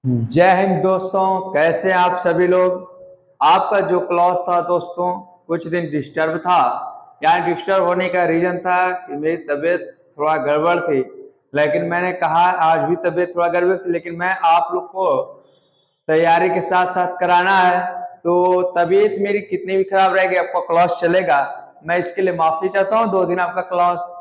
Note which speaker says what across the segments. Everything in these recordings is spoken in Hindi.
Speaker 1: जय हिंद दोस्तों। कैसे हैं आप सभी लोग। आपका जो क्लास था दोस्तों कुछ दिन डिस्टर्ब था। यहाँ डिस्टर्ब होने का रीजन था कि मेरी तबीयत थोड़ा गड़बड़ थी। लेकिन मैंने कहा आज भी तबीयत थोड़ा गड़बड़ थी, लेकिन मैं आप लोग को तैयारी के साथ साथ कराना है। तो तबीयत मेरी कितनी भी खराब रहेगी आपका क्लास चलेगा। मैं इसके लिए माफी चाहता हूँ। 2 दिन आपका क्लास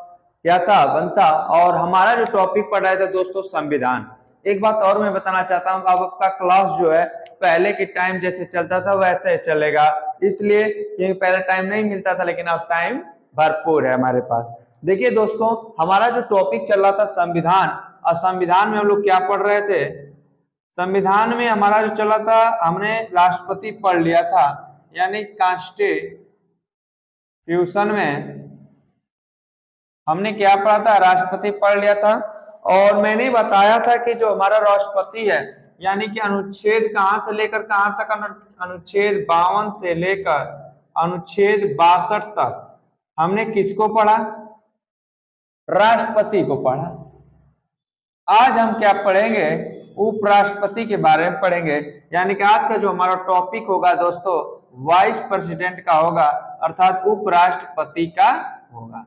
Speaker 1: क्या था बनता। और हमारा जो टॉपिक पढ़ रहे थे दोस्तों संविधान। एक बात और मैं बताना चाहता हूँ, अब आपका क्लास जो है पहले के टाइम जैसे चलता था वैसे चलेगा। इसलिए क्योंकि पहले टाइम नहीं मिलता था, लेकिन अब टाइम भरपूर है हमारे पास। देखिए दोस्तों, हमारा जो टॉपिक चल रहा था संविधान, और संविधान में हम लोग क्या पढ़ रहे थे। संविधान में हमारा जो चला था, हमने राष्ट्रपति पढ़ लिया था, यानी कॉन्स्टिट्यूशन में हमने क्या पढ़ा था, राष्ट्रपति पढ़ लिया था। और मैंने बताया था कि जो हमारा राष्ट्रपति है, यानी कि अनुच्छेद कहां से लेकर कहां तक, अनुच्छेद 52 से लेकर अनुच्छेद 62 तक हमने किसको पढ़ा, राष्ट्रपति को पढ़ा। आज हम क्या पढ़ेंगे, उपराष्ट्रपति के बारे में पढ़ेंगे। यानी कि आज का जो हमारा टॉपिक होगा दोस्तों वाइस प्रेसिडेंट का होगा, अर्थात उपराष्ट्रपति का होगा।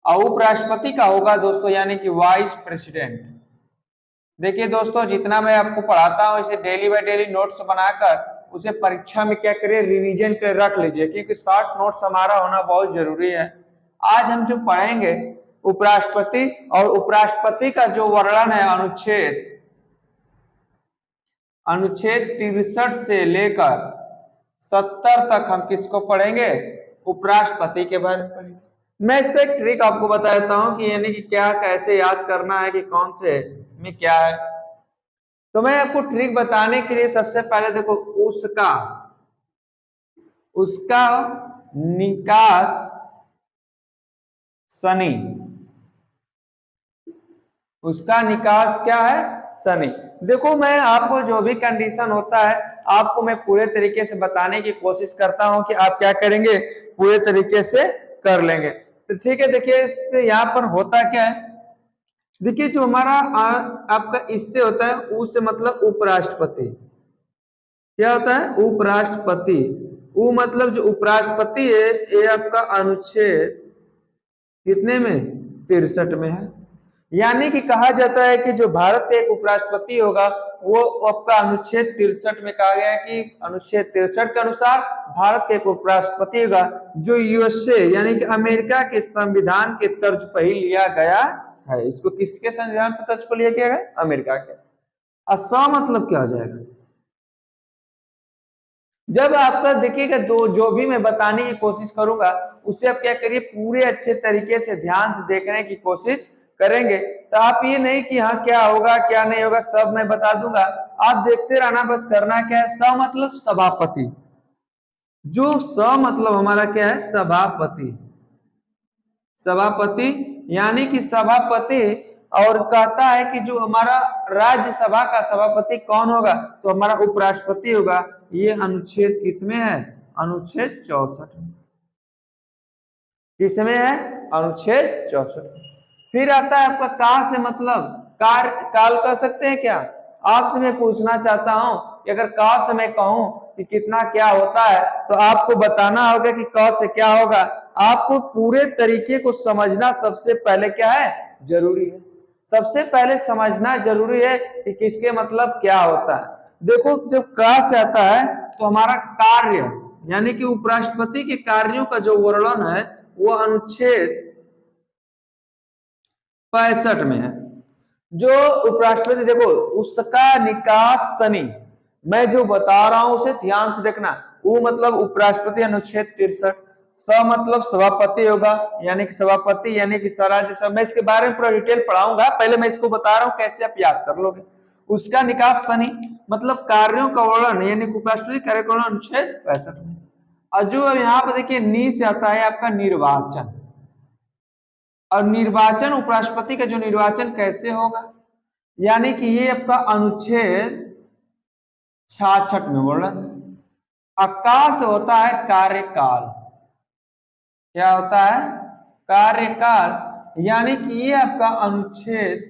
Speaker 1: और उपराष्ट्रपति का होगा दोस्तों यानी कि वाइस प्रेसिडेंट। देखिए दोस्तों, जितना मैं आपको पढ़ाता हूँ इसे डेली बाय डेली नोट्स बनाकर उसे परीक्षा में क्या करिए, रिवीजन कर रख लीजिए, क्योंकि शॉर्ट नोट्स हमारा होना बहुत जरूरी है। आज हम जो पढ़ेंगे उपराष्ट्रपति, और उपराष्ट्रपति का जो वर्णन है अनुच्छेद अनुच्छेद 63 से लेकर 70 तक हम किसको पढ़ेंगे, उपराष्ट्रपति के बारे में पढ़ेंगे। मैं इसका एक ट्रिक आपको बता देता हूं कि यानी कि क्या कैसे याद करना है कि कौन से में क्या है। तो मैं आपको ट्रिक बताने के लिए सबसे पहले देखो, उसका उसका निकास शनि, उसका निकास क्या है, शनि। देखो मैं आपको जो भी कंडीशन होता है आपको मैं पूरे तरीके से बताने की कोशिश करता हूं कि आप क्या करेंगे, पूरे तरीके से कर लेंगे। तो ठीक है, देखिए इससे यहाँ पर होता क्या है। देखिए जो हमारा आपका इससे होता है, उ से मतलब उपराष्ट्रपति। क्या होता है, उपराष्ट्रपति। उ मतलब जो उपराष्ट्रपति है ये आपका अनुच्छेद कितने में, 63 में है। यानी कि कहा जाता है कि जो भारत का एक उपराष्ट्रपति होगा वो आपका अनुच्छेद 63 में कहा गया है कि अनुच्छेद 63 के अनुसार भारत का एक उपराष्ट्रपति होगा, जो यूएसए यानी कि अमेरिका के संविधान के तर्ज पर ही लिया गया है। इसको किसके संविधान पर तर्ज पर लिया गया है, अमेरिका के। असम मतलब क्या हो जाएगा, जब आपका देखिएगा दो जो भी मैं बताने की कोशिश करूंगा उसे आप क्या करिए, पूरे अच्छे तरीके से ध्यान से देखने की कोशिश करेंगे। तो आप ये नहीं कि हाँ क्या होगा क्या नहीं होगा सब मैं बता दूंगा, आप देखते रहना। बस करना क्या है, स मतलब सभापति। जो स मतलब हमारा क्या है, सभापति। सभापति यानी कि सभापति। और कहता है कि जो हमारा राज्यसभा का सभापति कौन होगा, तो हमारा उपराष्ट्रपति होगा। ये अनुच्छेद किसमें है, अनुच्छेद 64 में। किसमें है, अनुच्छेद 64। फिर आता है आपका का से मतलब कार, काल कह सकते हैं क्या। आपसे मैं पूछना चाहता हूं कि अगर का से मैं कहूं कि कितना क्या होता है, तो आपको बताना होगा कि क से क्या होगा। आपको पूरे तरीके को समझना सबसे पहले क्या है, जरूरी है। सबसे पहले समझना जरूरी है कि किसके मतलब क्या होता है। देखो जब का से आता है तो हमारा कार्य यानी कि उपराष्ट्रपति के कार्यों का जो वर्णन है वो अनुच्छेद 65 में है। जो उपराष्ट्रपति, देखो उसका निकास शनि, मैं जो बता रहा हूं उसे ध्यान से देखना। वो मतलब उपराष्ट्रपति अनुच्छेद 63, स मतलब सभापति होगा, यानी कि सभापति यानी कि राज्यसभा। मैं इसके बारे में पूरा डिटेल पढ़ाऊंगा, पहले मैं इसको बता रहा हूं कैसे आप याद कर लोगे। उसका निकास शनि मतलब कार्यों का वर्णन यानी कि उपराष्ट्रपति कार्य का वर्णन अनुच्छेद 65 में। और जो यहाँ पर देखिए नी से आता है आपका निर्वाचन। और निर्वाचन, उपराष्ट्रपति का जो निर्वाचन कैसे होगा, यानी कि ये आपका अनुच्छेद 66 में वर्णन। आकाश होता है कार्यकाल। क्या होता है, कार्यकाल, यानी कि ये आपका अनुच्छेद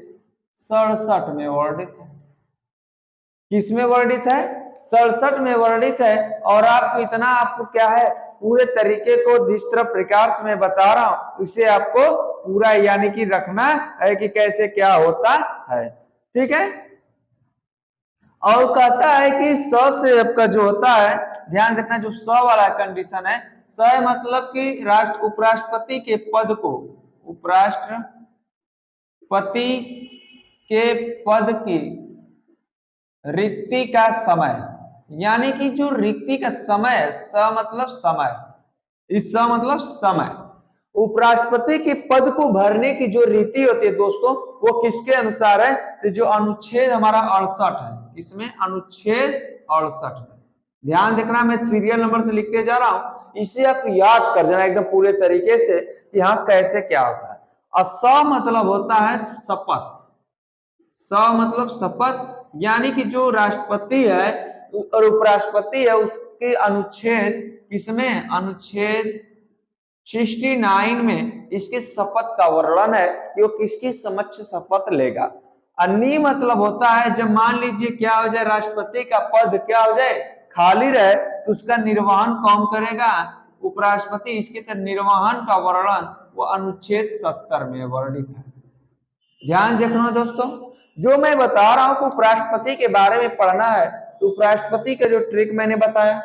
Speaker 1: 67 में वर्णित है। किसमें वर्णित है? 67 में वर्णित है। और आपको इतना आपको क्या है पूरे तरीके को जिस तरह प्रकार से मैं बता रहा हूं उसे आपको पूरा यानी कि रखना है कि कैसे क्या होता है। ठीक है। और कहता है कि स से आपका जो होता है ध्यान रखना, जो स वाला कंडीशन है, स मतलब कि उपराष्ट्रपति के पद को, उपराष्ट्रपति के पद की रिक्ति का समय, यानी कि जो रिक्ति का समय, स मतलब समय, इस स मतलब समय, उपराष्ट्रपति के पद को भरने की जो रीति होती है दोस्तों वो किसके अनुसार है? तो जो अनुच्छेद हमारा 68 है, इसमें अनुच्छेद 68 में ध्यान देखना, मैं सीरियल नंबर से लिखते जा रहा हूं, इसे आप याद कर जाना एकदम पूरे तरीके से कि हाँ कैसे क्या होता है। और स मतलब होता है शपथ, स मतलब शपथ, यानी कि जो राष्ट्रपति है और उपराष्ट्रपति है उसके अनुच्छेद, इसमें अनुच्छेद 69 में इसके शपथ का वर्णन है कि वो किसकी समक्ष शपथ लेगा। अन्य मतलब होता है जब मान लीजिए क्या हो जाए, राष्ट्रपति का पद क्या हो जाए खाली रहे तो उसका निर्वहन कौन करेगा? उपराष्ट्रपति। इसके निर्वहन का वर्णन वो अनुच्छेद 70 में वर्णित है। ध्यान देखना दोस्तों, जो मैं बता रहा हूं कि उपराष्ट्रपति के बारे में पढ़ना है तो उपराष्ट्रपति का जो ट्रिक मैंने बताया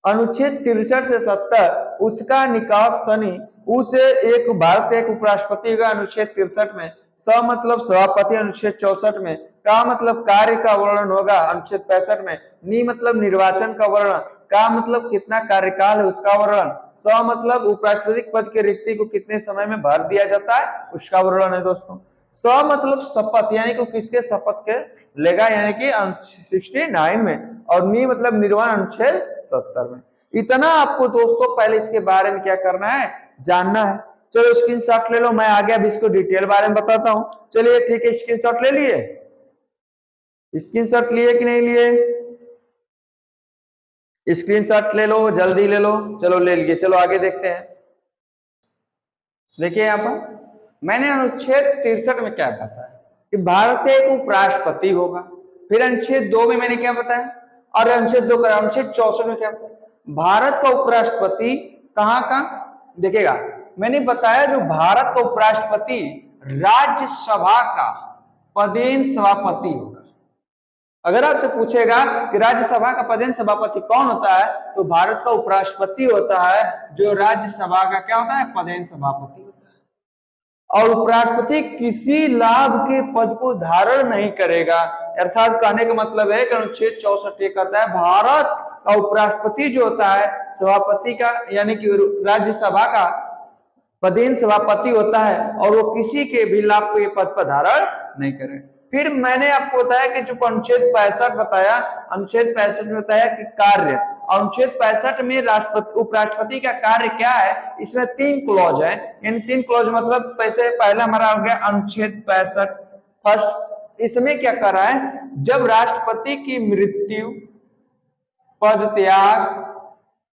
Speaker 1: अनुच्छेद 63 से 70 उसका निकास शनि, उस एक भारत एक उपराष्ट्रपति का अनुच्छेद 63 में, स मतलब सभापति अनुच्छेद 64 में, का मतलब कार्य का वर्णन होगा अनुच्छेद 65 में, नि मतलब निर्वाचन का वर्णन, का मतलब कितना कार्यकाल है उसका वर्णन, स मतलब उपराष्ट्रपति पद की रिक्ति को कितने समय में भर दिया जाता है उसका वर्णन है दोस्तों। स मतलब शपथ, यानी कि किसके शपथ के लेगा, यानी कि 69 में, और नि मतलब निर्वाण अनुच्छेद 70 में। इतना आपको दोस्तों पहले इसके बारे में क्या करना है, जानना है। चलो स्क्रीनशॉट ले लो, मैं आगे अब इसको डिटेल बारे में बताता हूं। चलिए ठीक है, स्क्रीनशॉट ले लिए, स्क्रीनशॉट लिए कि नहीं लिए? स्क्रीनशॉट ले लो, जल्दी ले लो। चलो ले लिए, चलो आगे देखते हैं। देखिए यहाँ पर मैंने अनुच्छेद 63 में क्या बताया कि भारत का एक उपराष्ट्रपति होगा, फिर अनुच्छेद 2 में मैंने क्या बताया, और अनुच्छेद 2 का अनुच्छेद 64 में क्या बताया, भारत का उपराष्ट्रपति कहाँ का देखिएगा, मैंने बताया जो भारत का उपराष्ट्रपति राज्यसभा का पदेन सभापति होगा। अगर आपसे पूछेगा कि राज्यसभा का पदेन सभापति कौन होता है तो भारत का उपराष्ट्रपति होता है, जो राज्यसभा का क्या होता है, पदेन सभापति होता है। और उपराष्ट्रपति किसी लाभ के पद को धारण नहीं करेगा, अर्थात कहने का मतलब है कि अनुच्छेद 64 कहता है भारत का उपराष्ट्रपति जो होता है सभापति का यानी कि राज्यसभा का पदेन सभापति होता है और वो किसी के भी लाभ के पद पर धारण नहीं करे। फिर मैंने आपको बताया कि जो अनुच्छेद 65 बताया, अनुच्छेद 65 में बताया कि कार्य, अनुच्छेद 65 में राष्ट्रपति उपराष्ट्रपति का कार्य क्या है, इसमें 3 क्लॉज है, यानी 3 क्लॉज मतलब पैसे पहला हमारा हो गया अनुच्छेद 65 फर्स्ट, इसमें क्या कर रहा है, जब राष्ट्रपति की मृत्यु, पद त्याग,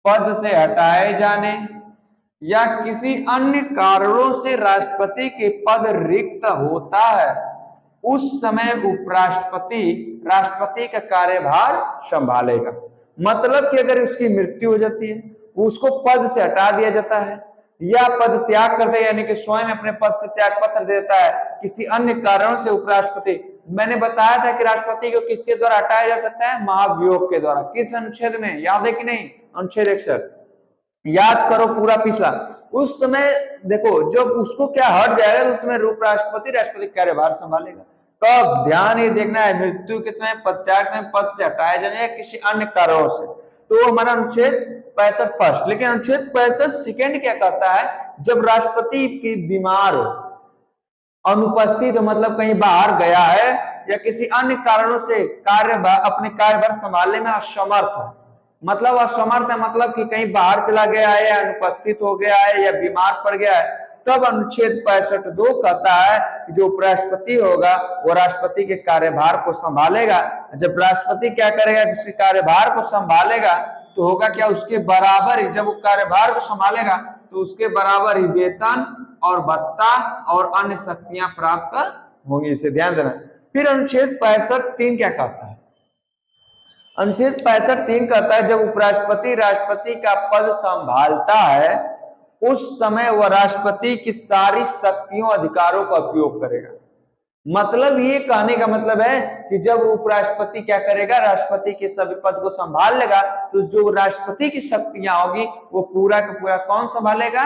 Speaker 1: पद से हटाए जाने या किसी अन्य कारणों से राष्ट्रपति के पद रिक्त होता है उस समय उपराष्ट्रपति राष्ट्रपति का कार्यभार संभालेगा। मतलब कि अगर उसकी मृत्यु हो जाती है उसको पद से हटा दिया जाता है या पद त्याग करते यानी कि स्वयं अपने पद से त्याग पत्र देता है किसी अन्य कारणों से उपराष्ट्रपति, मैंने बताया था कि राष्ट्रपति को किसके द्वारा हटाया जा सकता है, महाभियोग के द्वारा। किस अनुच्छेद में याद है कि नहीं, अनुच्छेद 61, याद करो पूरा पिछला। उस समय देखो जब उसको क्या हट जाएगा तो उस समय उपराष्ट्रपति राष्ट्रपति कार्यभार संभालेगा। कब, ध्यान ये देखना है, मृत्यु के समय, पद त्याग समय, पद से हटाया जाने या किसी अन्य कारणों से। तो हमारा अनुच्छेद 65 फर्स्ट, लेकिन अनुच्छेद 65 सेकेंड क्या कहता है, जब राष्ट्रपति की बीमार हो, अनुपस्थित हो, मतलब कहीं बाहर गया है या किसी अन्य कारणों से अपने कार्यभार संभालने में असमर्थ है, मतलब असमर्थ है मतलब कि कहीं बाहर चला गया है या अनुपस्थित हो गया है या बीमार पड़ गया है, तब अनुच्छेद 65(2) कहता है कि जो उपराष्ट्रपति होगा वो राष्ट्रपति के कार्यभार को संभालेगा। जब राष्ट्रपति क्या करेगा, उसके कार्यभार को संभालेगा तो होगा क्या, उसके बराबर ही, जब वो कार्यभार को संभालेगा तो उसके बराबर ही वेतन और भत्ता और अन्य शक्तियां प्राप्त होंगी, इसे ध्यान देना। फिर अनुच्छेद 65(3) क्या कहता है, अनुच्छेद 65(3) कहता है जब उपराष्ट्रपति राष्ट्रपति का पद संभालता है उस समय वह राष्ट्रपति की सारी शक्तियों अधिकारों का उपयोग करेगा। मतलब ये कहने का मतलब है कि जब उपराष्ट्रपति क्या करेगा, राष्ट्रपति के सभी पद को संभाल लेगा तो जो राष्ट्रपति की शक्तियां होगी वो पूरा का पूरा कौन संभालेगा,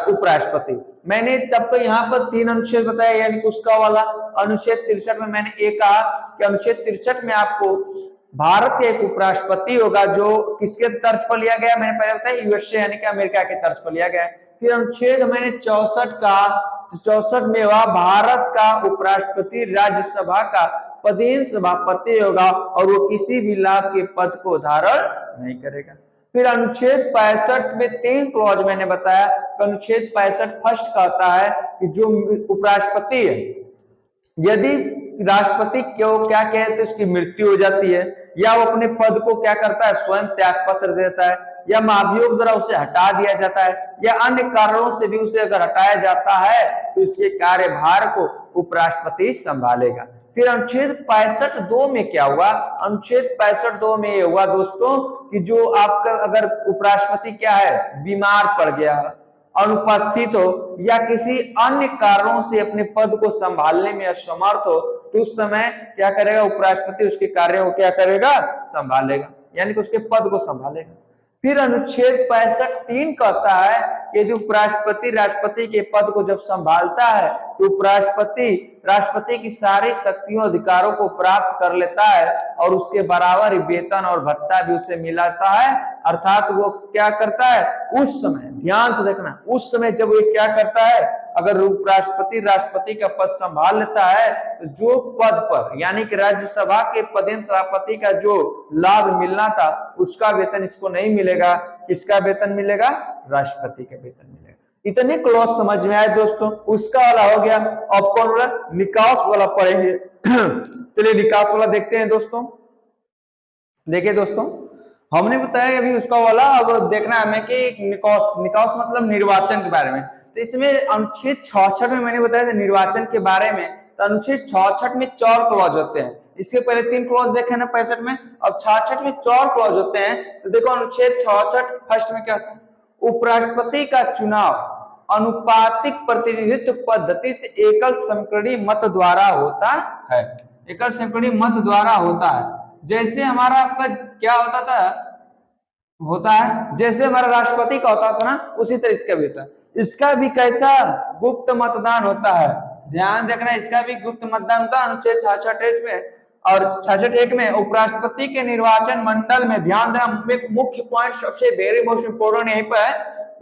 Speaker 1: उपराष्ट्रपति। मैंने तब तो यहाँ पर 3 अनुच्छेद बताया, यानी कि उसका वाला अनुच्छेद 63 में मैंने ये कहा कि अनुच्छेद 63 में आपको भारत के एक उपराष्ट्रपति होगा जो किसके तर्ज पर लिया गया, मैंने पहले बताया यूएसए यानी कि अमेरिका के तर्ज पर लिया गया। फिर अनुच्छेद मैंने 64 में वह भारत का उपराष्ट्रपति राज्यसभा का पदेन सभापति होगा और वो किसी भी लाभ के पद को धारण नहीं करेगा। फिर अनुच्छेद 65 में 3 क्लॉज मैंने बताया। तो अनुच्छेद 65 फर्स्ट कहता है कि जो उपराष्ट्रपति है यदि राष्ट्रपति क्यों क्या कहते हैं उसकी मृत्यु हो जाती है या वो अपने पद को क्या करता है स्वयं त्याग पत्र देता है या महाभियोग द्वारा उसे हटा दिया जाता है या अन्य कारणों से भी उसे अगर हटाया जाता है तो इसके कार्यभार को उपराष्ट्रपति संभालेगा। फिर अनुच्छेद 65(2) में क्या हुआ, अनुच्छेद 65(2) में ये हुआ दोस्तों कि जो आपका अगर उपराष्ट्रपति क्या है बीमार पड़ गया, अनुपस्थित हो या किसी अन्य कारणों से अपने पद को संभालने में असमर्थ हो तो उस समय क्या करेगा, उपराष्ट्रपति उसके कार्यों को क्या करेगा, संभालेगा, यानी कि उसके पद को संभालेगा। फिर अनुच्छेद 65(3) कहता है कि यदि उपराष्ट्रपति राष्ट्रपति के पद को जब संभालता है तो उपराष्ट्रपति राष्ट्रपति की सारी शक्तियों अधिकारों को प्राप्त कर लेता है और उसके बराबर ही वेतन और भत्ता भी उसे मिलाता है। अर्थात वो क्या करता है उस समय, ध्यान से देखना, उस समय जब वो क्या करता है, अगर उपराष्ट्रपति राष्ट्रपति का पद संभाल लेता है तो जो पद पर यानी कि राज्यसभा के पदेन सभापति का जो लाभ मिलना था उसका वेतन इसको नहीं मिलेगा। किसका वेतन मिलेगा, राष्ट्रपति का वेतन मिलेगा। इतने क्लॉज समझ में आए दोस्तों। उसका वाला हो गया। अब कौन वाला, निकास वाला पढ़ेंगे। चलिए निकास वाला देखते हैं दोस्तों। देखिए दोस्तों हमने बताया अभी उसका वाला, अब देखना है हमें कि निकास मतलब निर्वाचन के बारे में। तो इसमें अनुच्छेद 66 में मैंने बताया था निर्वाचन के बारे में। तो अनुच्छेद 66 में 4 क्लॉज होते हैं। इसके पहले 3 क्लॉज देखे ना 65 में, अब 66 में 4 क्लॉज होते हैं। तो देखो अनुच्छेद 66 फर्स्ट में क्या होता है, उपराष्ट्रपति का चुनाव अनुपातिक प्रतिनिधित्व पद्धति से एकल समीकरणीय मत द्वारा होता है। एकल समीकरणीय मत द्वारा होता है। जैसे हमारा आपका क्या होता है जैसे हमारा राष्ट्रपति का होता था ना, उसी तरह इसका भी होता है। इसका भी कैसा, गुप्त मतदान होता है। ध्यान देखना, इसका भी गुप्त मतदान होता है अनुच्छेद 66 में। और 66 में उपराष्ट्रपति के निर्वाचन मंडल में, ध्यान देना एक मुख्य पॉइंट सबसे वेरी मोस्ट इंपोर्टेंट यहीं पर है,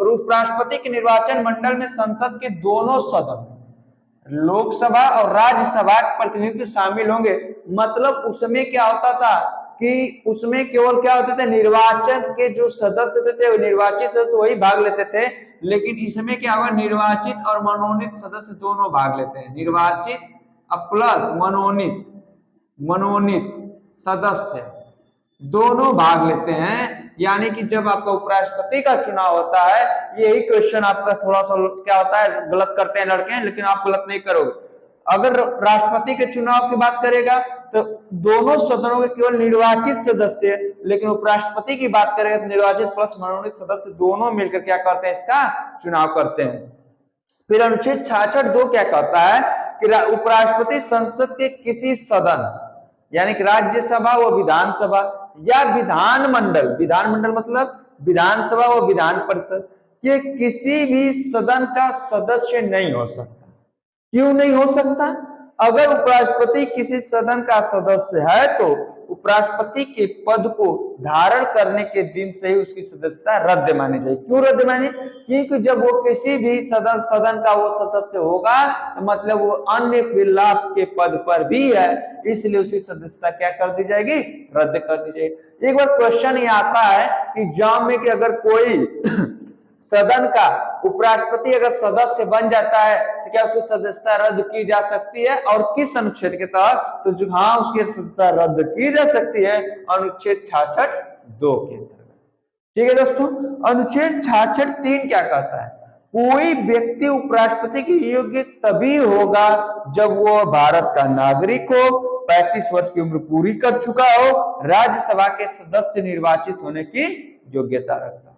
Speaker 1: उपराष्ट्रपति के निर्वाचन मंडल में संसद के दोनों सदन लोकसभा और राज्यसभा के प्रतिनिधित्व शामिल होंगे। मतलब उसमें क्या होता था कि उसमें केवल क्या होते थे, निर्वाचन के जो सदस्य थे वो निर्वाचित थे तो वही भाग लेते थे। लेकिन इसमें क्या होगा, निर्वाचित और मनोनीत सदस्य दोनों भाग लेते हैं। निर्वाचित प्लस मनोनीत सदस्य दोनों भाग लेते हैं। यानी कि जब आपका उपराष्ट्रपति का चुनाव होता है, यही क्वेश्चन आपका थोड़ा सा क्या होता है, गलत करते हैं लड़के, लेकिन आप गलत नहीं करोगे। अगर राष्ट्रपति के चुनाव की बात करेगा तो दोनों सदनों के केवल निर्वाचित सदस्य, लेकिन उपराष्ट्रपति की बात करेगा तो निर्वाचित प्लस मनोनीत सदस्य दोनों मिलकर क्या करते हैं, इसका चुनाव करते हैं। फिर अनुच्छेद 66(2) क्या कहता है कि उपराष्ट्रपति संसद के किसी सदन यानी कि राज्यसभा व विधानसभा या विधानमंडल मतलब विधानसभा व विधान परिषद के किसी भी सदन का सदस्य नहीं हो सकता। क्यों नहीं हो सकता? अगर उपराष्ट्रपति किसी सदन का सदस्य है तो उपराष्ट्रपति के पद को धारण करने के दिन से ही उसकी सदस्यता रद्द मानी जाएगी। क्यों रद्द मानी? क्योंकि जब वो किसी भी सदन का वो सदस्य होगा तो मतलब वो अन्य लाभ के पद पर भी है, इसलिए उसकी सदस्यता क्या कर दी जाएगी, रद्द कर दी जाएगी। एक बार क्वेश्चन ये आता है एग्जाम में कि अगर कोई सदन का उपराष्ट्रपति अगर सदस्य बन जाता है तो क्या उसकी सदस्यता रद्द की जा सकती है, और किस अनुच्छेद के तहत? तो जो हाँ उसकी सदस्यता रद्द की जा सकती है अनुच्छेद 66(2) के अंतर्गत। ठीक है दोस्तों। अनुच्छेद 66(3) क्या कहता है, कोई व्यक्ति उपराष्ट्रपति के योग्य तभी होगा जब वो भारत का नागरिक हो 35 वर्ष की उम्र पूरी कर चुका हो, राज्यसभा के सदस्य निर्वाचित होने की योग्यता रखता हो।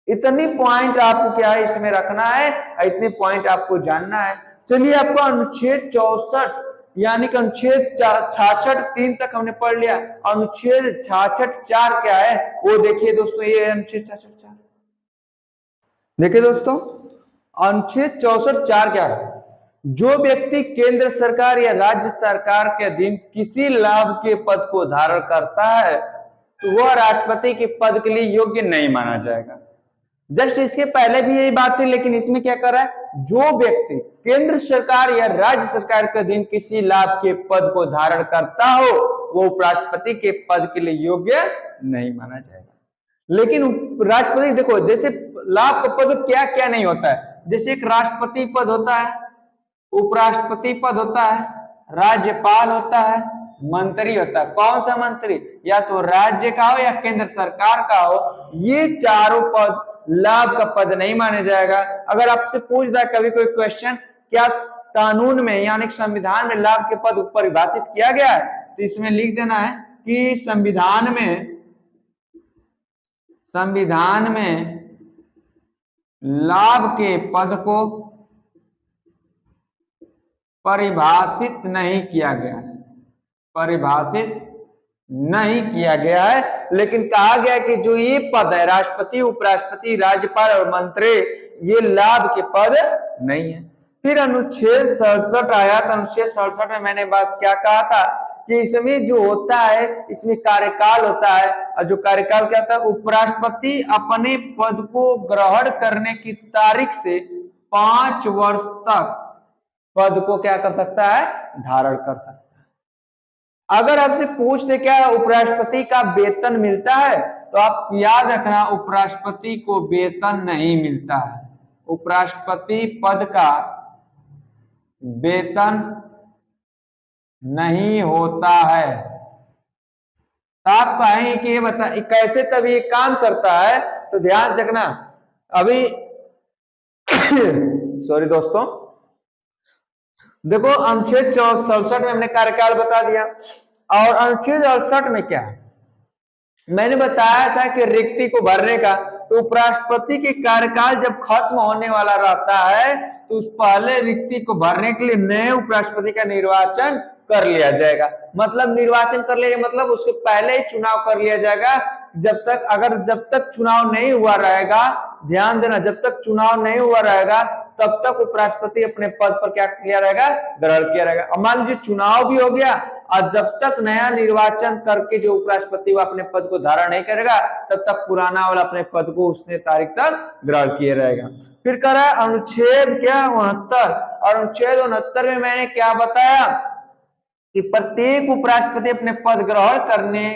Speaker 1: इतनी पॉइंट आपको क्या है इसमें रखना है, इतने पॉइंट आपको जानना है। चलिए आपको अनुच्छेद 64 यानी कि अनुच्छेद 66(3) तक हमने पढ़ लिया। अनुच्छेद 66(4) क्या है वो देखिए दोस्तों, ये अनुच्छेद 66(4) देखिए दोस्तों, अनुच्छेद 64(4) क्या है? जो व्यक्ति केंद्र सरकार या राज्य सरकार के अधीन किसी लाभ के पद को धारण करता है तो वह राष्ट्रपति के पद के लिए योग्य नहीं माना जाएगा। जस्ट इसके पहले भी यही बात थी, लेकिन इसमें क्या कर रहा है, जो व्यक्ति केंद्र सरकार या राज्य सरकार के अधीन किसी लाभ के पद को धारण करता हो वो उपराष्ट्रपति के पद के लिए योग्य नहीं माना जाएगा। लेकिन राष्ट्रपति देखो, जैसे लाभ का पद क्या क्या नहीं होता है, जैसे एक राष्ट्रपति पद होता है, उपराष्ट्रपति पद होता है, राज्यपाल होता है, मंत्री होता है। कौन सा मंत्री? या तो राज्य का हो या केंद्र सरकार का हो। ये चारों पद लाभ का पद नहीं माने जाएगा। अगर आपसे पूछ दे कभी कोई क्वेश्चन, क्या कानून में यानी संविधान में लाभ के पद परिभाषित किया गया है, तो इसमें लिख देना है कि संविधान में लाभ के पद को परिभाषित नहीं किया गया है, परिभाषित नहीं किया गया है। लेकिन कहा गया है कि जो ये पद है, राष्ट्रपति, उपराष्ट्रपति, राज्यपाल और मंत्री, ये लाभ के पद नहीं है। फिर अनुच्छेद 67 आया। तो अनुच्छेद 67 में मैंने बात क्या कहा था कि इसमें जो होता है, इसमें कार्यकाल होता है। और जो कार्यकाल क्या होता है, उपराष्ट्रपति अपने पद को ग्रहण करने की तारीख से 5 वर्ष तक पद को क्या कर सकता है, धारण कर सकता है। अगर आपसे पूछते क्या उपराष्ट्रपति का वेतन मिलता है, तो आप याद रखना उपराष्ट्रपति को वेतन नहीं मिलता है। उपराष्ट्रपति पद का वेतन नहीं होता है। तो आप कहेंगे कि ये बता कैसे तब ये काम करता है, तो ध्यान से देखना। अभी सॉरी दोस्तों, देखो अनुच्छेद 67 में हमने कार्यकाल बता दिया। और अनुच्छेद 68 में क्या है, मैंने बताया था कि रिक्ति को भरने का। तो उपराष्ट्रपति के कार्यकाल जब खत्म होने वाला रहता है तो उस पहले रिक्ति को भरने के लिए नए उपराष्ट्रपति का निर्वाचन कर लिया जाएगा। मतलब निर्वाचन कर लिया मतलब उसके पहले ही चुनाव कर लिया जाएगा। जब तक चुनाव नहीं हुआ रहेगा, ध्यान देना, जब तक चुनाव नहीं हुआ रहेगा तब तक उपराष्ट्रपति अपने पद पर क्या किया रहेगा, ग्रहण किया रहेगा। अब मान लीजिए चुनाव भी हो गया और जब तक नया निर्वाचन करके जो उपराष्ट्रपति वो अपने पद को धारण नहीं करेगा तब तक पुराना वाला अपने पद को उसने तारीख तक ग्रहण किया रहेगा। फिर कह रहा है अनुच्छेद क्या 69। और अनुच्छेद 69 में मैंने क्या बताया कि प्रत्येक उपराष्ट्रपति अपने पद ग्रहण करने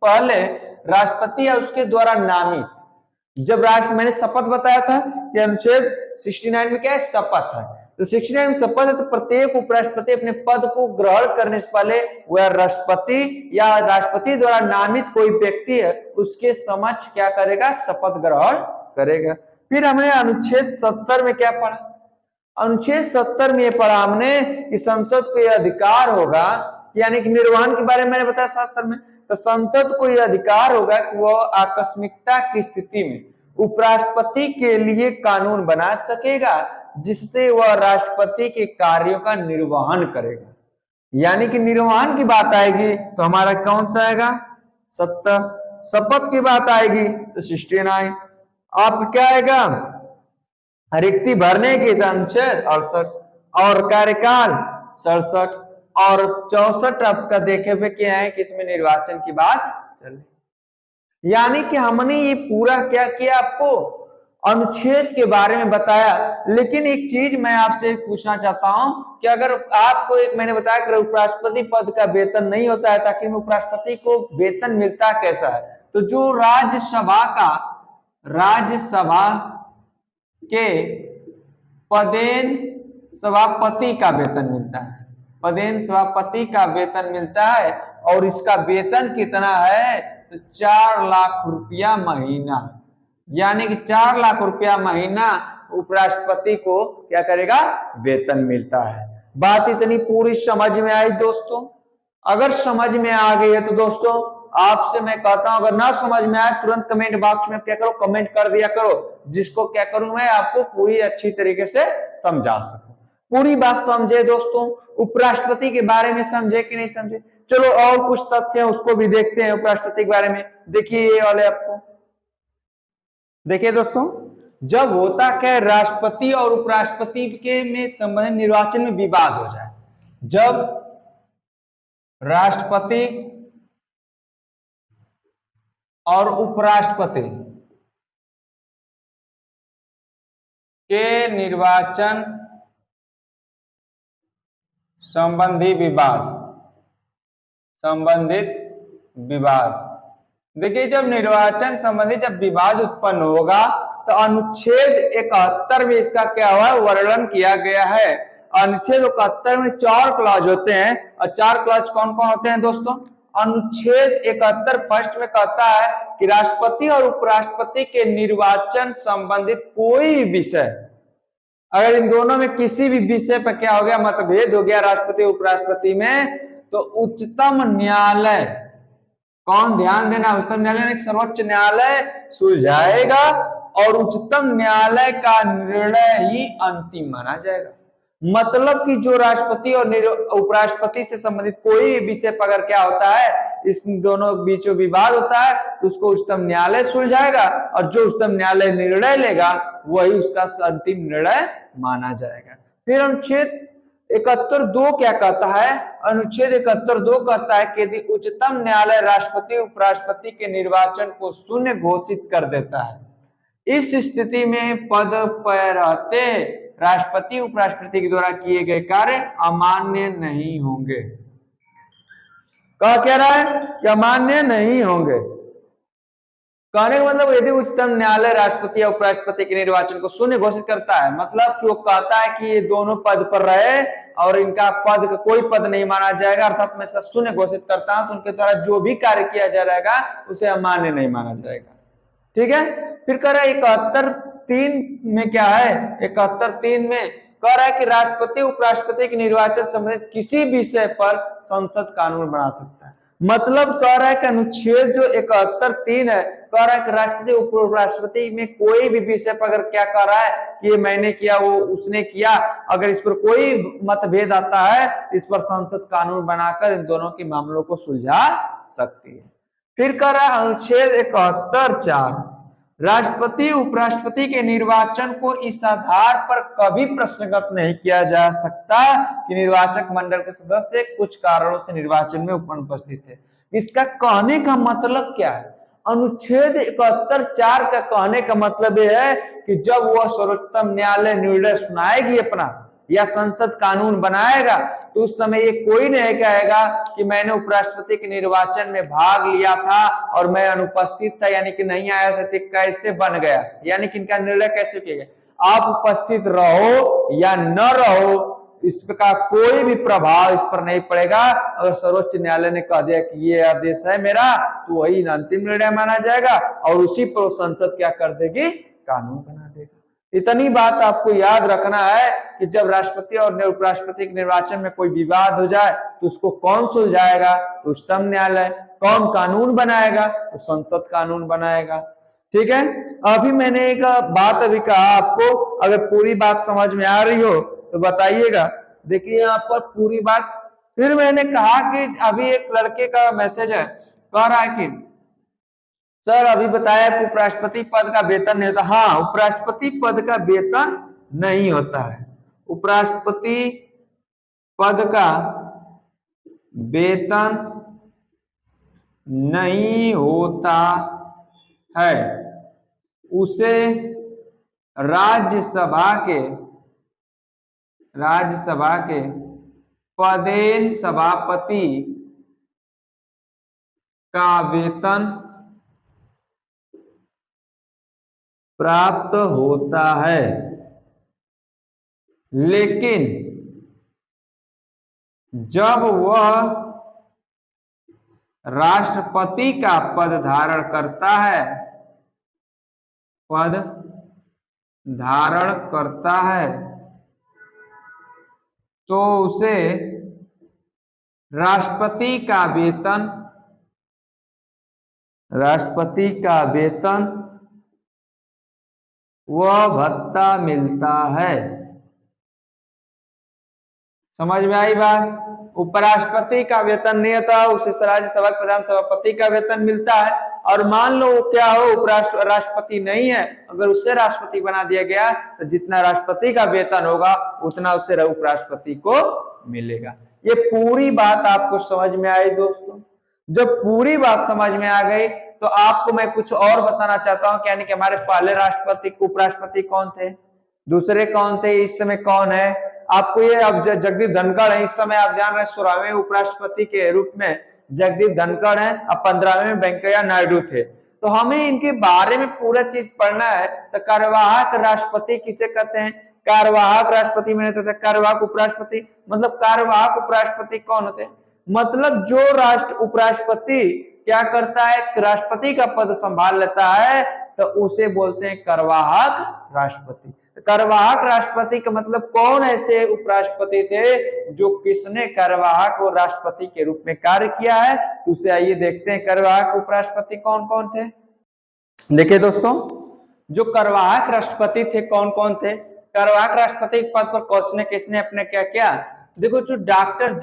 Speaker 1: पहले राष्ट्रपति या उसके द्वारा नामित, जब मैंने शपथ बताया था कि अनुच्छेद 69 में क्या है, शपथ है। तो 69 में शपथ है तो प्रत्येक उपराष्ट्रपति अपने पद को ग्रहण करने से पहले वह राष्ट्रपति या राष्ट्रपति द्वारा नामित कोई व्यक्ति है उसके समक्ष क्या करेगा, शपथ ग्रहण करेगा। फिर हमने अनुच्छेद 70 में क्या पढ़ा, अनुच्छेद 70 में ये पढ़ा हमने कि संसद को यह अधिकार होगा, यानी कि निर्वहन के बारे में मैंने बताया 70 में। तो संसद को यह अधिकार होगा कि वह आकस्मिकता की स्थिति में उपराष्ट्रपति के लिए कानून बना सकेगा जिससे वह राष्ट्रपति के कार्यों का निर्वहन करेगा। यानी कि निर्वहन की बात आएगी तो हमारा कौन सा आएगा, 70। शपथ की बात आएगी तो 69। आपका क्या आएगा, रिक्ति भरने की अनुच्छेद 68 और कार्यकाल 67 और 64 आपका देखे हुए क्या है कि इसमें निर्वाचन की बात चले। यानी कि हमने ये पूरा क्या किया, आपको अनुच्छेद के बारे में बताया। लेकिन एक चीज मैं आपसे पूछना चाहता हूं कि अगर आपको एक मैंने बताया कि उपराष्ट्रपति पद का वेतन नहीं होता है, ताकि उपराष्ट्रपति को वेतन मिलता कैसा है, तो जो राज्यसभा के पदेन सभापति का वेतन मिलता है, पदेन सभापति का वेतन मिलता है। और इसका वेतन कितना है, तो 4 लाख रुपया महीना। यानी कि 4 लाख रुपया महीना उपराष्ट्रपति को क्या करेगा, वेतन मिलता है। बात इतनी पूरी समझ में आई दोस्तों? अगर समझ में आ गई है तो दोस्तों आपसे मैं कहता हूं, अगर ना समझ में आए तुरंत कमेंट बॉक्स में क्या करो, कमेंट कर दिया करो, जिसको क्या करूं मैं आपको पूरी अच्छी तरीके से समझा सकूं। पूरी बात समझे दोस्तों, उपराष्ट्रपति के बारे में समझे कि नहीं समझे। चलो और कुछ तथ्य है उसको भी देखते हैं उपराष्ट्रपति के बारे में। देखिए ये वाले आपको देखिए दोस्तों, जब होता क्या, राष्ट्रपति और उपराष्ट्रपति के में संबंधित निर्वाचन में विवाद हो जाए, जब राष्ट्रपति और उपराष्ट्रपति के निर्वाचन संबंधी संबंधित विवाद, देखिए जब निर्वाचन संबंधी जब विवाद उत्पन्न होगा तो अनुच्छेद 71 में इसका क्या हुआ वर्णन किया गया है। अनुच्छेद 71 में 4 क्लॉज होते हैं, और 4 क्लॉज कौन कौन होते हैं दोस्तों। अनुच्छेद 71 फर्स्ट में कहता है कि राष्ट्रपति और उपराष्ट्रपति के निर्वाचन संबंधित कोई भी विषय, अगर इन दोनों में किसी भी विषय पर क्या हो गया, मतभेद हो गया राष्ट्रपति उपराष्ट्रपति में, तो उच्चतम न्यायालय, कौन, ध्यान देना, उच्चतम न्यायालय सर्वोच्च न्यायालय सुलझाएगा और उच्चतम न्यायालय का निर्णय ही अंतिम माना जाएगा। मतलब कि जो राष्ट्रपति और उपराष्ट्रपति से संबंधित कोई विषय पर अगर क्या होता है, इस दोनों बीचों विवाद होता है, तो उसको उच्चतम न्यायालय सुलझाएगा और जो उच्चतम न्यायालय निर्णय लेगा वही उसका अंतिम निर्णय माना जाएगा। फिर अनुच्छेद 71(2) क्या कहता है, अनुच्छेद 71(2) कहता है कि यदि उच्चतम न्यायालय राष्ट्रपति उपराष्ट्रपति के निर्वाचन को शून्य घोषित कर देता है, इस स्थिति में पद पर रहते राष्ट्रपति उपराष्ट्रपति के द्वारा किए गए कार्य अमान्य नहीं होंगे। कह रहा है कि अमान्य नहीं होंगे। कहने का मतलब यदि उच्चतम न्यायालय राष्ट्रपति या उपराष्ट्रपति के निर्वाचन को शून्य घोषित करता है, मतलब कि वो कहता है कि ये दोनों पद पर रहे और इनका पद का कोई पद नहीं माना जाएगा, अर्थात मैं इसका शून्य घोषित करता हूं, तो उनके द्वारा जो भी कार्य किया जा रहेगा उसे अमान्य नहीं माना जाएगा। ठीक है। फिर कह रहा है 71(3) में क्या है, 71(3) में कह रहा है कि राष्ट्रपति उपराष्ट्रपति के निर्वाचन संबंधित किसी विषय पर संसद कानून बना सकता है। मतलब कह रहा है कि अनुच्छेद जो 71(3) है, कह रहा है कि राष्ट्रपति उपराष्ट्रपति में कोई भी विषय पर अगर क्या कह रहा है कि ये मैंने किया वो उसने किया, अगर इस पर कोई मतभेद आता है, इस पर संसद कानून बनाकर इन दोनों के मामलों को सुलझा सकती है। फिर कह रहा है अनुच्छेद 71(4), राष्ट्रपति उपराष्ट्रपति के निर्वाचन को इस आधार पर कभी प्रश्नगत नहीं किया जा सकता कि निर्वाचक मंडल के सदस्य कुछ कारणों से निर्वाचन में उपस्थित है। इसका कहने का मतलब क्या है, अनुच्छेद 71(4) का कहने का मतलब यह है कि जब वह सर्वोच्चतम न्यायालय निर्णय सुनाएगी अपना या संसद कानून बनाएगा, तो उस समय ये कोई नहीं कहेगा कि मैंने उपराष्ट्रपति के निर्वाचन में भाग लिया था और मैं अनुपस्थित था, यानी कि नहीं आया था, तो कैसे बन गया, यानी कि इनका निर्णय कैसे किया गया। आप उपस्थित रहो या न रहो, इसका कोई भी प्रभाव इस पर नहीं पड़ेगा। अगर सर्वोच्च न्यायालय ने कह दिया कि ये आदेश है मेरा, तो वही अंतिम निर्णय माना जाएगा और उसी पर संसद क्या कर देगी, कानून बना देगा। इतनी बात आपको याद रखना है कि जब राष्ट्रपति और उपराष्ट्रपति के निर्वाचन में कोई विवाद हो जाए तो उसको कौन सुलझाएगा, तो उच्चतम न्यायालय। कौन कानून बनाएगा, तो संसद कानून बनाएगा। ठीक है। अभी मैंने एक बात अभी कहा आपको, अगर पूरी बात समझ में आ रही हो तो बताइएगा। देखिए यहाँ पर पूरी बात, फिर मैंने कहा कि अभी एक लड़के का मैसेज है, कह रहा है कि सर अभी बताया कि उपराष्ट्रपति पद का वेतन नहीं होता। हाँ, उपराष्ट्रपति पद का वेतन नहीं होता है। उपराष्ट्रपति पद का वेतन नहीं होता है, उसे राज्यसभा के पदेन सभापति का वेतन प्राप्त होता है, लेकिन जब वह राष्ट्रपति का पद धारण करता है तो उसे राष्ट्रपति का वेतन, राष्ट्रपति का वेतन व भत्ता मिलता है। समझ में आई बात? उपराष्ट्रपति का वेतन नहीं होता, उसे राज्यसभा प्रधान सभापति का वेतन मिलता है। और मान लो क्या हो, राष्ट्रपति नहीं है, अगर उससे राष्ट्रपति बना दिया गया तो जितना राष्ट्रपति का वेतन होगा उतना उससे उपराष्ट्रपति को मिलेगा। ये पूरी बात आपको समझ में आई दोस्तों? जब पूरी बात समझ में आ गई तो आपको मैं कुछ और बताना चाहता हूं, यानी कि हमारे पहले राष्ट्रपति उपराष्ट्रपति कौन थे, दूसरे कौन थे, इस समय कौन है। आपको ये अब जगदीप धनखड़ है, इस समय आप जान रहे हैं 16वें उपराष्ट्रपति के रूप में जगदीप धनखड़ है, अब 15वें में वेंकैया नायडू थे। तो हमें इनके बारे में पूरा चीज पढ़ना है। तो कार्यवाहक राष्ट्रपति किसे कहते हैं? कार्यवाहक राष्ट्रपति में रहते थे, कार्यवाहक उपराष्ट्रपति मतलब कार्यवाहक उपराष्ट्रपति कौन होते हैं? मतलब जो राष्ट्र उपराष्ट्रपति क्या करता है, राष्ट्रपति का पद संभाल लेता है तो उसे बोलते हैं कार्यवाहक राष्ट्रपति। कार्यवाहक राष्ट्रपति का मतलब कौन ऐसे उपराष्ट्रपति थे जो किसने कार्यवाहक और राष्ट्रपति के रूप में कार्य किया है, तो उसे आइए देखते हैं कार्यवाहक उपराष्ट्रपति कौन कौन थे। देखिए दोस्तों, जो कार्यवाहक राष्ट्रपति थे कौन कौन थे? कार्यवाहक राष्ट्रपति के पद पर किसने किसने अपने क्या किया? देखो, जो डॉक्टर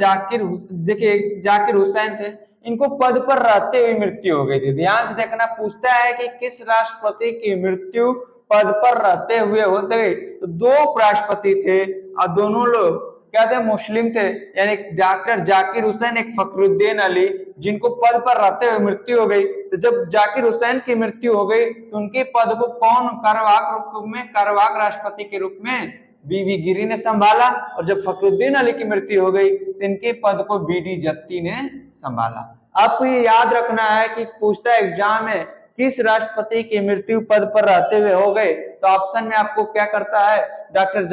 Speaker 1: जाकिर हुसैन थे, इनको पद पर रहते हुए मृत्यु हो गई थी। ध्यान से देखना, पूछता है कि किस राष्ट्रपति की मृत्यु पद पर रहते हुए होते गई। तो दो उपराष्ट्रपति थे और दोनों लोग क्या थे? मुस्लिम थे, यानी डॉक्टर जाकिर हुसैन, एक फखरुद्दीन अली, जिनको पद पर रहते हुए मृत्यु हो गई। तो जब जाकिर हुसैन की मृत्यु हो गई तो उनके पद को कौन कार्यवाहक राष्ट्रपति के रूप में बीवी गिरी ने संभाला, और जब फखरुद्दीन अली की मृत्यु हो गई तो इनके पद को बीडी जत्ती ने संभाला। आपको ये याद रखना है कि पूछता एग्जाम में किस राष्ट्रपति की मृत्यु पद पर रहते हुए हो गए, तो ऑप्शन में आपको क्या करता है? डॉक्टर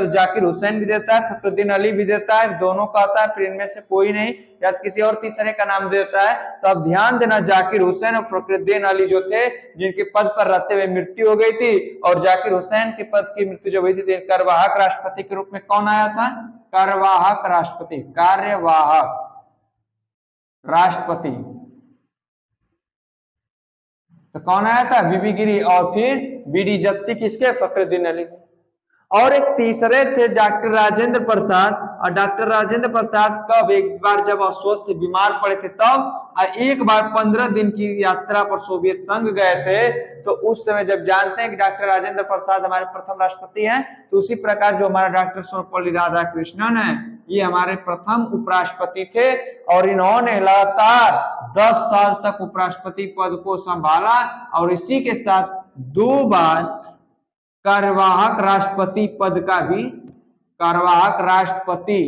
Speaker 1: जाकिर हुसैन भी देता है, फखरुद्दीन अली भी देता है, दोनों का आता है, फिर इनमें से कोई नहीं, या किसी और तीसरे का नाम देता है। तो आप ध्यान देना, जाकिर हुसैन और फखरुद्दीन अली जो थे, जिनके पद पर रहते हुए मृत्यु हो गई थी, और जाकिर हुसैन के पद की मृत्यु जो हुई थी, कार्यवाहक राष्ट्रपति के रूप में कौन आया था? कार्यवाहक राष्ट्रपति, कार्यवाहक राष्ट्रपति तो कौन आया था? बीबी गिरी, और फिर बीडी जत्ती किसके? फखरुद्दीन अली। और एक तीसरे थे डॉक्टर राजेंद्र प्रसाद, और डॉक्टर राजेंद्र प्रसाद कब? एक बार जब अस्वस्थ बीमार पड़े थे तब, और एक बार 15 दिन की यात्रा पर सोवियत संघ गए थे, तो उस समय जब जानते हैं कि डॉक्टर राजेंद्र प्रसाद हमारे प्रथम राष्ट्रपति हैं, तो उसी प्रकार जो हमारा डॉक्टर सर्वपल्ली राधाकृष्णन है, ये हमारे प्रथम उपराष्ट्रपति थे, और इन्होंने लगातार 10 साल तक उपराष्ट्रपति पद को संभाला, और इसी के साथ 2 बार कार्यवाहक राष्ट्रपति पद का भी, कार्यवाहक राष्ट्रपति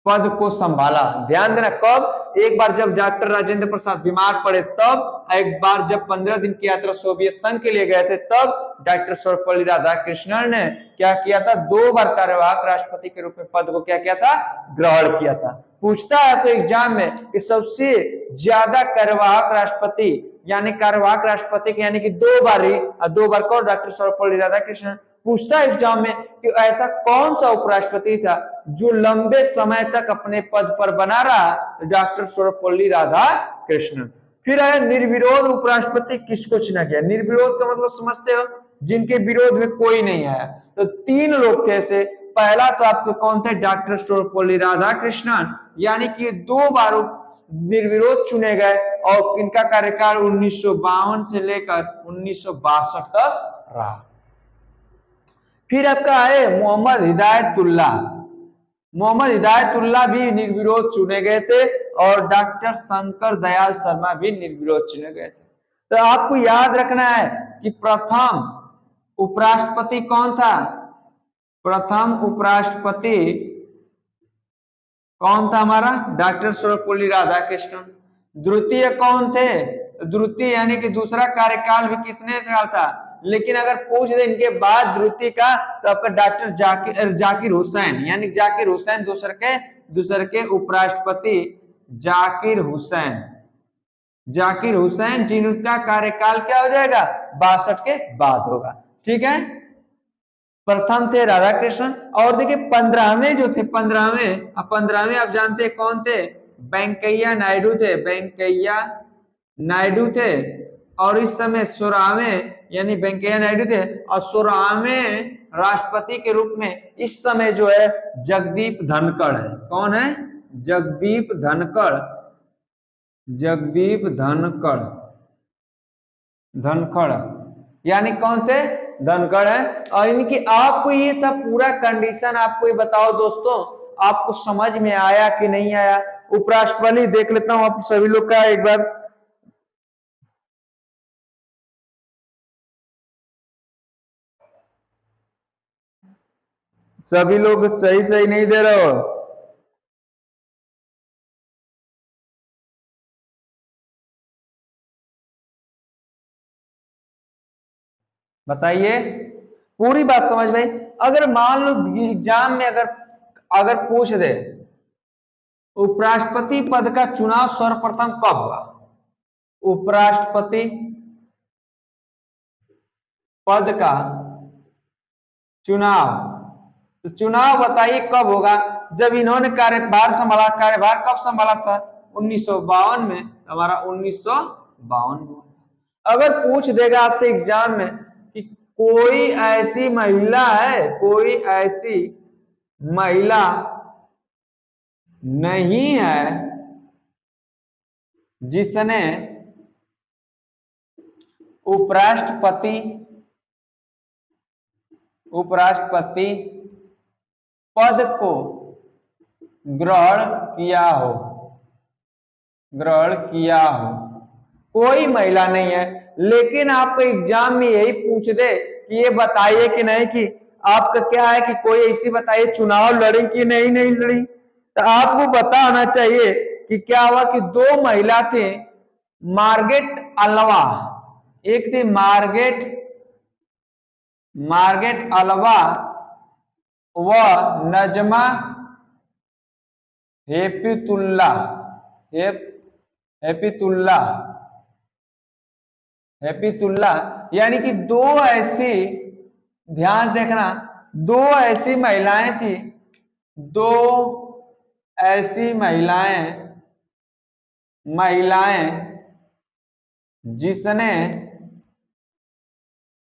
Speaker 1: पद को संभाला। ध्यान देना, कब? एक बार जब डॉक्टर राजेंद्र प्रसाद बीमार पड़े तब, एक बार जब 15 दिन की यात्रा सोवियत संघ के लिए गए थे तब डॉक्टर सर्वपल्ली राधाकृष्णन ने क्या किया था? 2 बार कार्यवाहक राष्ट्रपति के रूप में पद को क्या किया था? ग्रहण किया था। पूछता है तो एग्जाम में कि सबसे ज्यादा कार्यवाहक राष्ट्रपति, यानी कार्यवाहक राष्ट्रपति के यानी कि 2 बार ही, 2 बार कौन? डॉक्टर सर्वपल्ली राधाकृष्णन। पूछता है एग्जाम में कि ऐसा कौन सा उपराष्ट्रपति था जो लंबे समय तक अपने पद पर बना रहा? डॉक्टर सर्वपल्ली राधाकृष्णन। फिर है निर्विरोध उपराष्ट्रपति किसको चुना गया? निर्विरोध का मतलब समझते हो? जिनके विरोध में कोई नहीं आया। तो 3 लोग थे ऐसे। पहला तो आपको कौन थे? डॉक्टर सर्वपल्ली राधाकृष्णन, यानी कि 2 बार निर्विरोध चुने गए, और इनका कार्यकाल 1952 से लेकर 1962 तक रहा। फिर आपका है मोहम्मद हिदायतुल्लाह। मोहम्मद हिदायतुल्लाह भी निर्विरोध चुने गए थे, और डॉक्टर शंकर दयाल शर्मा भी निर्विरोध चुने गए थे। तो आपको याद रखना है कि प्रथम उपराष्ट्रपति कौन था? प्रथम उपराष्ट्रपति कौन था हमारा? डॉक्टर सर्वपल्ली राधाकृष्णन। द्वितीय कौन थे? द्वितीय यानी कि दूसरा कार्यकाल भी किसने था? लेकिन अगर पूछ दे इनके बाद द्वितीय का, तो आपका डॉक्टर जाकिर हुसैन, यानी जाकिर हुसैन दूसरे के उपराष्ट्रपति जाकिर हुसैन जिनका कार्यकाल क्या हो जाएगा? 62 के बाद होगा। ठीक है, प्रथम थे राधा कृष्णन, और देखिए 15वें जो थे, 15वें आप जानते हैं कौन थे? वेंकैया नायडू थे, वेंकैया नायडू थे। और इस समय 16वें यानी वेंकैया नायडू थे, और 16वें राष्ट्रपति के रूप में इस समय जो है जगदीप धनखड़ है। कौन है? जगदीप धनखड़, जगदीप धनखड़, धनखड़ यानी कौन थे? धनखड़ है। और इनकी आपको ये था पूरा कंडीशन, आपको ये बताओ दोस्तों, आपको समझ में आया कि नहीं आया? उपराष्ट्रपति देख लेता हूं आप सभी लोग का एक बार। सभी लोग सही सही नहीं दे रहे हो। बताइए, पूरी बात समझ में? अगर मान लो एग्जाम में अगर अगर पूछ दे उपराष्ट्रपति पद का चुनाव सर्वप्रथम कब हुआ? उपराष्ट्रपति पद का चुनाव, तो चुनाव बताइए कब होगा? जब इन्होंने कार्यभार संभाला। कार्यभार कब संभाला था? 1952 में, हमारा 1952 में। अगर पूछ देगा आपसे एग्जाम में कि कोई ऐसी महिला है, कोई ऐसी महिला नहीं है जिसने उपराष्ट्रपति पद को ग्रहण किया हो, कोई महिला नहीं है। लेकिन आपको एग्जाम में यही पूछ दे कि ये बताइए कि नहीं, कि आपका क्या है कि कोई ऐसी बताइए चुनाव लड़ी कि नहीं लड़ी, तो आपको पता होना चाहिए कि क्या हुआ कि दो महिला थे, मार्गरेट अल्वा, एक थी मार्गरेट अल्वा व नजमा हेपीतुल्ला, यानी कि दो ऐसी, ध्यान देखना, दो ऐसी महिलाएं थी, दो ऐसी महिलाएं जिसने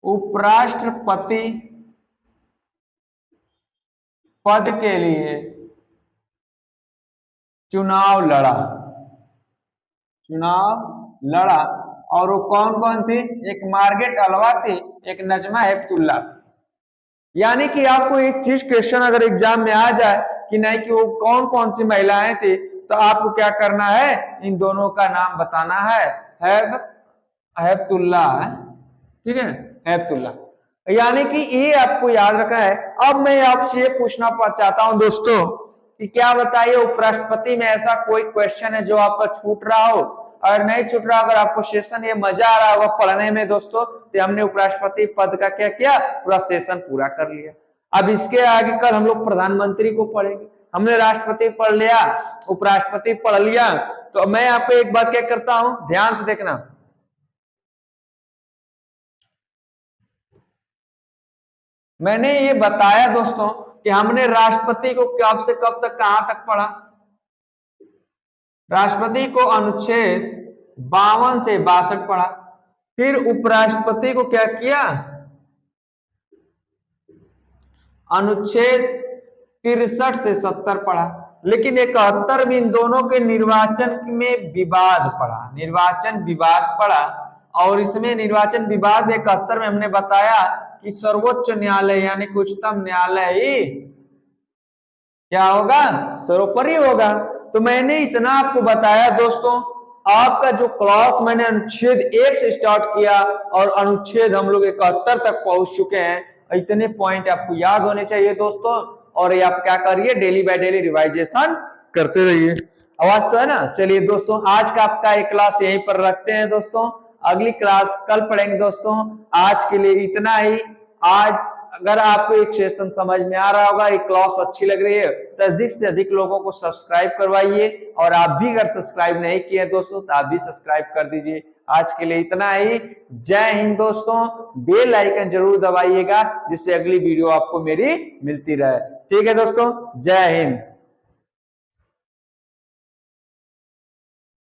Speaker 1: उपराष्ट्रपति पद के लिए चुनाव लड़ा। और वो कौन कौन थी? एक मार्गरेट अल्वा थी, एक नजमा हेपतुल्ला थी। यानी कि आपको एक चीज क्वेश्चन अगर एग्जाम में आ जाए कि नहीं कि वो कौन कौन सी महिलाएं थी, तो आपको क्या करना है? इन दोनों का नाम बताना है। हेपतुल्ला, ठीक है, हेपतुल्ला। यानी कि ये आपको याद रखना है। अब मैं आपसे ये पूछना चाहता हूं दोस्तों कि क्या बताइए उपराष्ट्रपति में ऐसा कोई क्वेश्चन है जो आपका छूट रहा हो? अगर नहीं छूट रहा, अगर आपको सेशन ये मजा आ रहा होगा पढ़ने में दोस्तों, तो हमने उपराष्ट्रपति पद का क्या किया? पूरा सेशन पूरा कर लिया। अब इसके आगे कल हम लोग प्रधानमंत्री को पढ़ेंगे। हमने राष्ट्रपति पढ़ लिया, उपराष्ट्रपति पढ़ लिया, तो मैं आपको एक बात क्या करता हूं, ध्यान से देखना। मैंने ये बताया दोस्तों कि हमने राष्ट्रपति को कब से कब तक कहां तक पढ़ा? राष्ट्रपति को अनुच्छेद 52 से 62 पढ़ा। फिर उपराष्ट्रपति को क्या किया? अनुच्छेद 63 से 70 पढ़ा। लेकिन 71 में इन दोनों के निर्वाचन में विवाद पड़ा। और इसमें निर्वाचन विवाद 71 में हमने बताया कि सर्वोच्च न्यायालय यानी कि उच्चतम न्यायालय ही क्या होगा? सर्वोपरि होगा। तो मैंने इतना आपको बताया दोस्तों। आपका जो क्लास मैंने अनुच्छेद 1 से स्टार्ट किया और अनुच्छेद हम लोग 71 तक पहुंच चुके हैं। इतने पॉइंट आपको याद होने चाहिए दोस्तों। और ये आप क्या करिए? डेली बाय डेली रिवाइजेशन करते रहिए। आवाज तो है ना? चलिए दोस्तों, आज का आपका एक क्लास यहीं पर रखते हैं दोस्तों। अगली क्लास कल पढ़ेंगे दोस्तों। आज के लिए इतना ही। आज अगर आपको एक सेशन समझ में आ रहा होगा, एक क्लास अच्छी लग रही है, तो अधिक से अधिक लोगों को सब्सक्राइब करवाइए। और आप भी अगर सब्सक्राइब नहीं किए दोस्तों तो आप भी सब्सक्राइब कर दीजिए। आज के लिए इतना ही। जय हिंद दोस्तों। बेल आइकन जरूर दबाइएगा जिससे अगली वीडियो आपको मेरी मिलती रहे। ठीक है दोस्तों, जय हिंद।